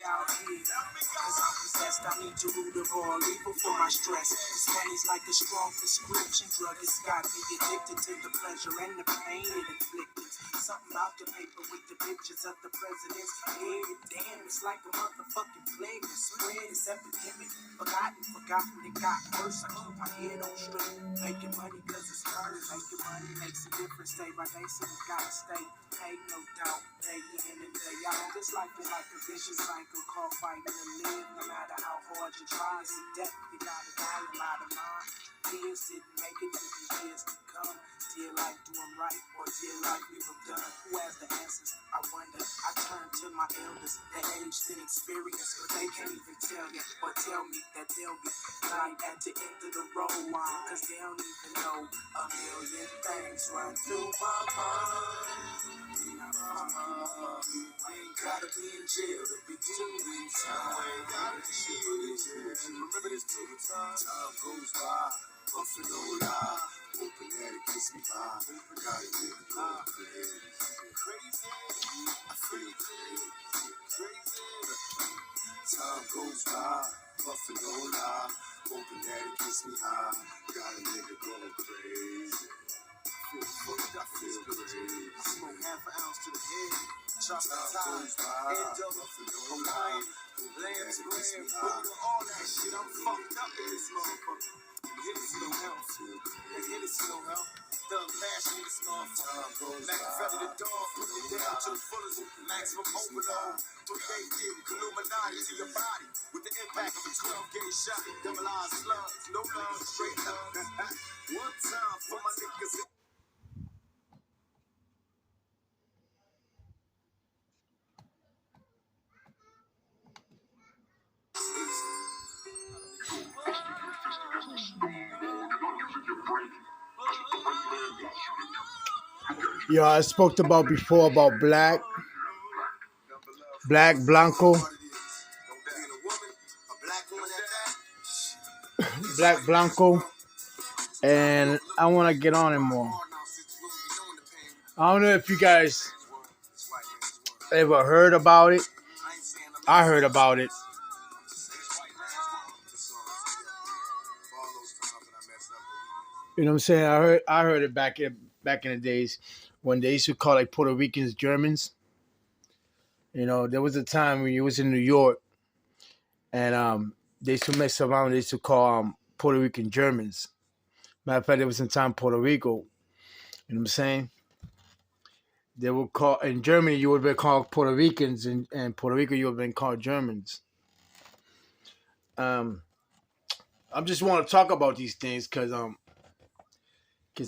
out here. Cause I'm possessed, I need to root of all evil for my stress. This money's like a strong prescription drug. It's got me addicted to the pleasure and the pain it inflicted. Something about the paper with the pictures of the president's head. Damn, it's like a motherfucking plague that spread. It's epidemic. Forgotten, it got worse. I keep my head on straight. Making money cause it's fun. Making money makes a difference day by day, so we gotta stay paid, no doubt. Day in and day out. This life is like a vicious cycle called fighting to live. No matter how hard you try, it's a death. You gotta die a lot of mine. Years didn't make it to the years to come. Dear life doing right or dear life we were done. Who has the answers? I wonder. I turn to my elders, their aged and experience, but they can't even tell you or tell me that they'll be lying at the end of the road. Cause they don't even know a million things run through my mind. I ain't gotta be in jail to be doing time. I ain't gotta be in jail. Remember this too, time goes by, buffing no lie. Hoping that it gets me by. Gotta get it going crazy. I feel crazy. Time goes by, buffing no lie. Hoping that it gets me high. Got a nigga going crazy. I feel crazy. I smoke half an ounce to the head. Chop the time, head double, Hawaiian, lamb's bread, Buddha, all that shit. I'm fucked up in this motherfucker. Hennessy no help. And Hennessy no help. Thug passion in this motherfucker. Machiavelli the dog, put it down to the fullest. Maximum overload. 3-day deal, Illuminati to your body. With the impact of a 12-gauge shot. Double eyes slugs, no love, straight love. One time for my niggas. Yo, I spoke about before about Black Blanco, Black Blanco, and I want to get on him more. I don't know if you guys ever heard about it. I heard about it. You know what I'm saying? I heard it back in the days when they used to call like Puerto Ricans Germans. You know, there was a time when you was in New York, and they used to mess around. They used to call Puerto Rican Germans. Matter of fact, there was some time Puerto Rico. You know what I'm saying? They would call in Germany. You would have been called Puerto Ricans, and Puerto Rico you would have been called Germans. I just want to talk about these things because I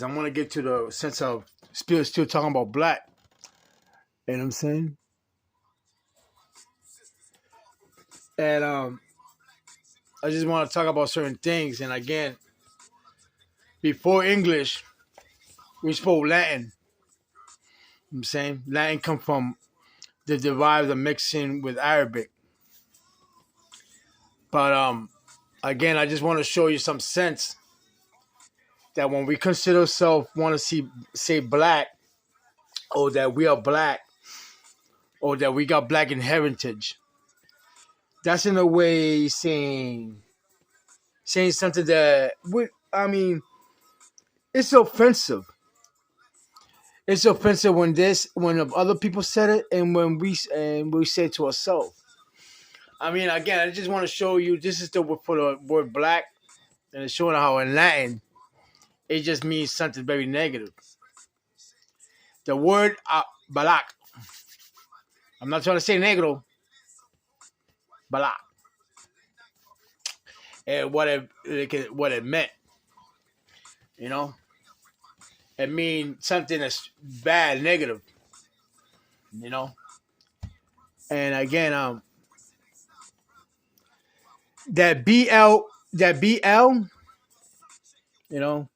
want to get to the sense of still talking about Black. You know what I'm saying? And I just want to talk about certain things. And again, before English, we spoke Latin. You know what I'm saying? Latin come from the derived of mixing with Arabic. But again, I just want to show you some sense that when we consider ourselves want to say Black, or that we are Black, or that we got Black in heritage, that's in a way saying something that it's offensive. It's offensive when other people said it, and when we say it to ourselves. Again, I just want to show you this is the word for the word Black, and it's showing how in Latin it just means something very negative. The word Balak. I'm not trying to say negro. Balak. And what it meant. You know? It means something that's bad, negative. You know? And again, that BL, you know,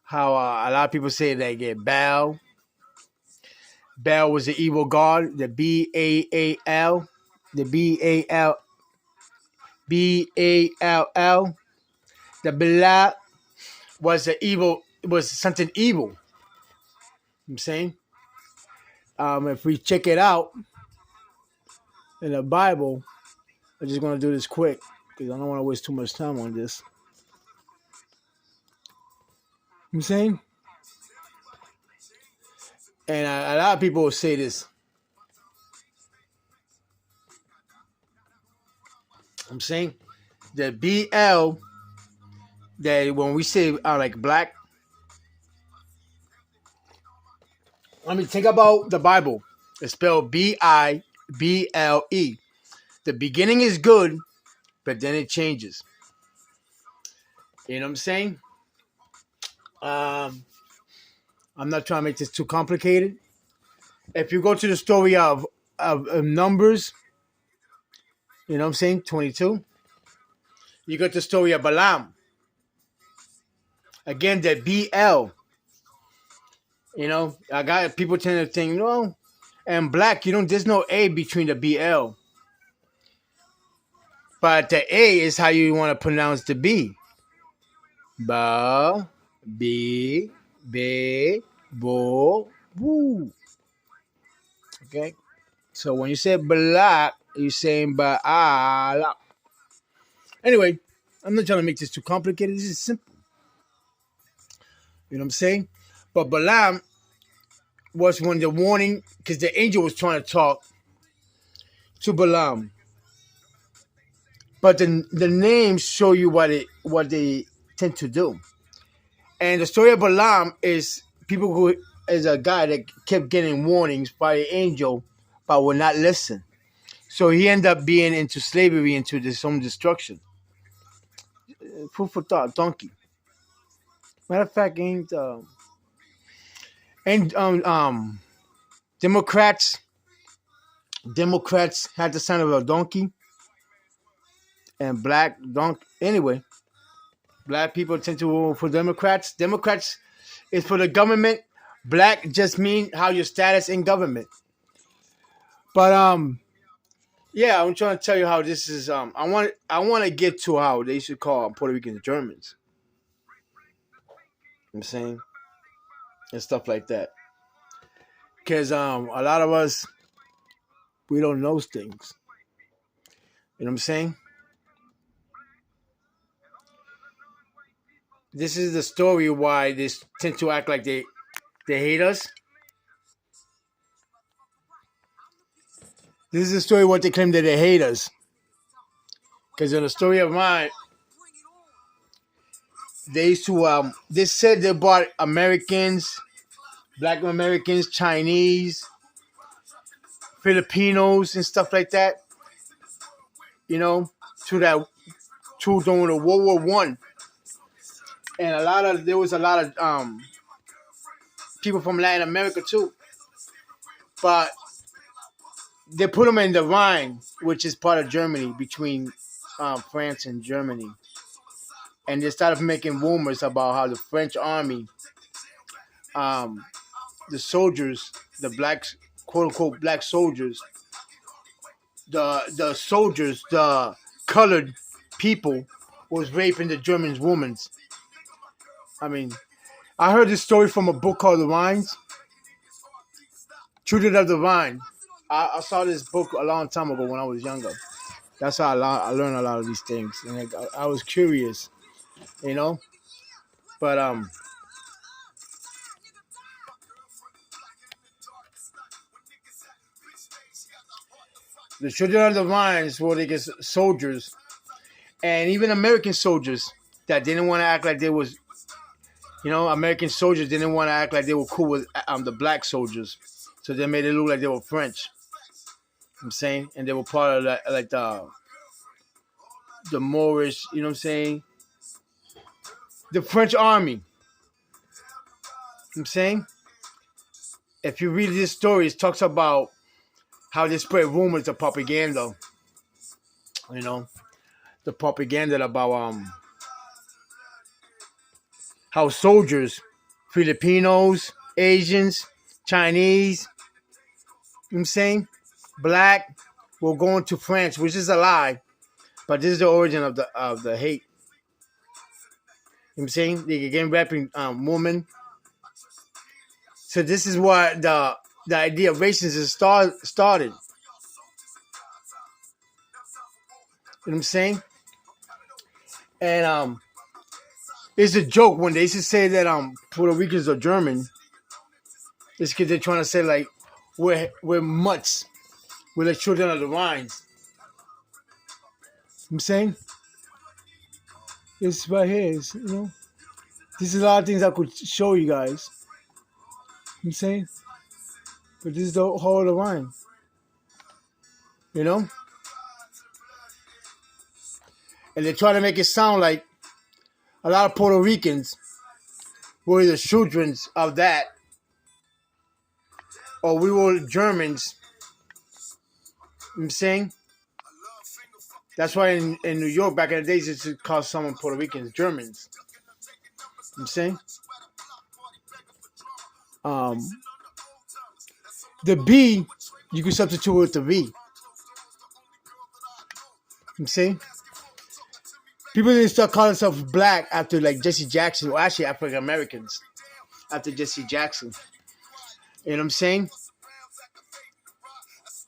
how a lot of people say they get Baal. Baal was the evil god, the Baal, the Ball. The Bala was something evil. You know what I'm saying? If we check it out in the Bible, I'm just gonna do this quick because I don't want to waste too much time on this. You know what I'm saying, and a lot of people will say this. I'm saying the BL that when we say like black, I mean think about the Bible. It's spelled Bible. The beginning is good, but then it changes. You know what I'm saying? Um, I'm not trying to make this too complicated. If you go to the story of Numbers, you know what I'm saying, 22, you got the story of Balaam. Again, the BL. You know, I got people tend to think, no, and black, you don't. There's no A between the BL, but the A is how you want to pronounce the B. Ba, B, B, bo, woo. Okay, so when you say black, you're saying ba. Anyway, I'm not trying to make this too complicated. This is simple. You know what I'm saying? But Balaam was when the warning, because the angel was trying to talk to Balaam. But the names show you what they tend to do. And the story of Balaam is people who is a guy that kept getting warnings by the angel, but would not listen. So he ended up being into slavery, into his own destruction. Food for thought, donkey. Matter of fact, ain't Democrats had the sign of a donkey and black donkey. Anyway, black people tend to vote for Democrats. Democrats is for the government. Black just mean how your status in government. But yeah, I'm trying to tell you how this is. I want to get to how they should call Puertoricans Germans. I'm saying and stuff like that. Because a lot of us we don't know things. You know what I'm saying? This is the story why they tend to act like they hate us. This is the story what they claim that they hate us. Because in the story of mine, they used to they said they brought Americans, Black Americans, Chinese, Filipinos, and stuff like that. You know, during the World War I, and there was a lot of people from Latin America too, but they put them in the Rhine, which is part of Germany, between France and Germany. And they started making rumors about how the French army, the soldiers, the black, quote unquote, black soldiers, the colored people, was raping the Germans' women. I mean, I heard this story from a book called The Rhines, Children of the Rhine. I saw this book a long time ago when I was younger. That's how I learned a lot of these things, and I was curious, you know. But the Children of the Rhines were like soldiers, and even American soldiers that didn't want to act like they was, American soldiers didn't want to act like they were cool with the black soldiers, so they made it look like they were French. I'm saying, and they were part of like the Moorish, you know what I'm saying, the French army. I'm saying, if you read this story, it talks about how they spread rumors of propaganda. You know, the propaganda about how soldiers, Filipinos, Asians, Chinese, you know what I'm saying, black, were going to France, which is a lie, but this is the origin of the hate. You know what I'm saying? They again rapping woman. So this is what the idea of racism started. You know what I'm saying? And it's a joke when they used to say that Puerto Ricans are German. It's because they're trying to say like we're mutts. We're the children of the Rhines. You know what I'm saying? It's right here. This is a lot of things I could show you guys. You know what I'm saying? But this is the whole of the Rhine. You know? And they try to make it sound like a lot of Puerto Ricans were the children of that, or we were Germans. You know what I'm saying? That's why in New York back in the days, it's called someone Puerto Ricans Germans. You know what I'm saying? The B, you can substitute with the V. You know what I'm saying? People didn't start calling themselves black after like Jesse Jackson, or actually African Americans after Jesse Jackson. You know what I'm saying?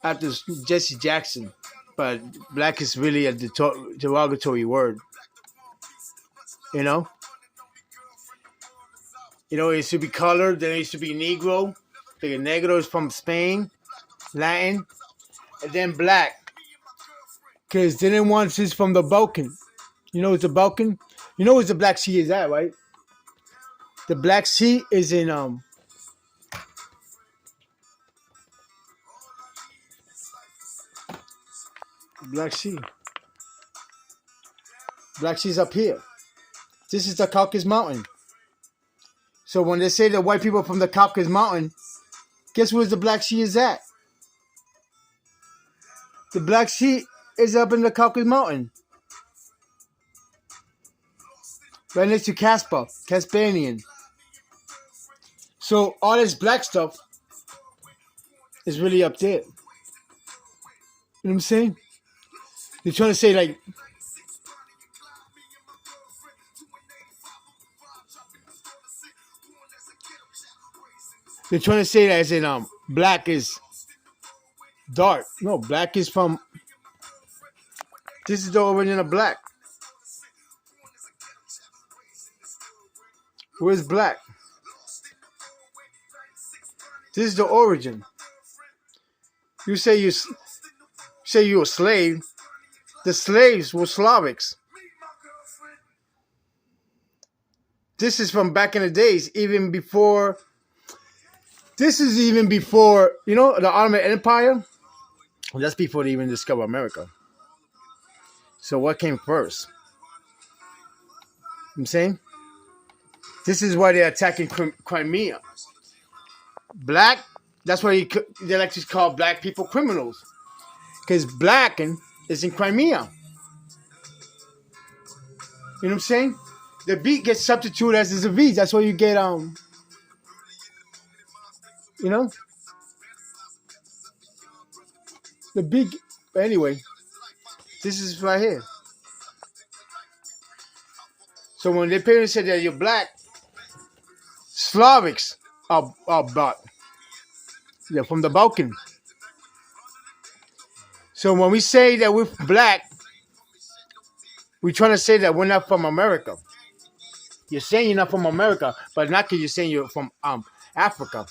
After Jesse Jackson. But black is really a derogatory word. You know? You know, it used to be colored, then it used to be Negro. The Negro is from Spain, Latin, and then black. Because they didn't want this from the Balkan. You know what's the Balkan? You know where the Black Sea is at, right? The Black Sea is in Black Sea. Black Sea's up here. This is the Caucasus Mountain. So when they say the white people from the Caucasus Mountain, guess where the Black Sea is at? The Black Sea is up in the Caucasus Mountain. Right next to Caspanian. So all this black stuff is really up there. You know what I'm saying? They're trying to say like that as in black is dark. No, black is from this is the origin of black. Where's black? This is the origin. You say you're a slave. The slaves were Slavics. This is from back in the days, even before. This is even before, you know, the Ottoman Empire. Well, that's before they even discovered America. So what came first? You know what I'm saying? This is why they're attacking Crimea. Black, that's why they like to call black people criminals. Because black is in Crimea. You know what I'm saying? The B gets substituted as a V. That's why you get, you know? The big, anyway, this is right here. So when their parents said that you're black, Slavics are black. They're from the Balkan. So when we say that we're black, we're trying to say that we're not from America. You're saying you're not from America, but not because you're saying you're from Africa.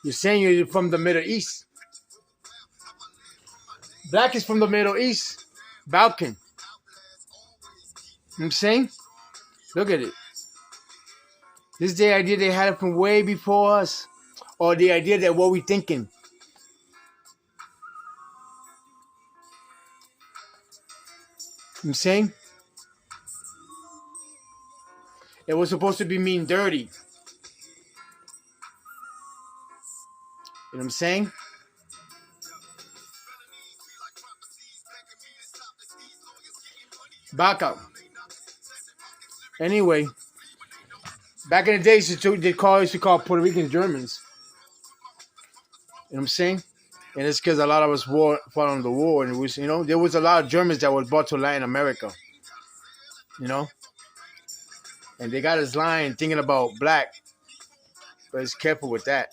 You're saying you're from the Middle East. Black is from the Middle East. Balkan. You know what I'm saying? Look at it. This is the idea they had it from way before us. Or the idea that what we're thinking. You know what I'm saying? It was supposed to be mean dirty. You know what I'm saying? Back up. Anyway, back in the days, they used to call Puerto Ricans Germans. You know what I'm saying? And it's because a lot of us fought on the war, and it was, you know, there was a lot of Germans that was brought to Latin America. You know, and they got us lying, thinking about black, but it's careful with that.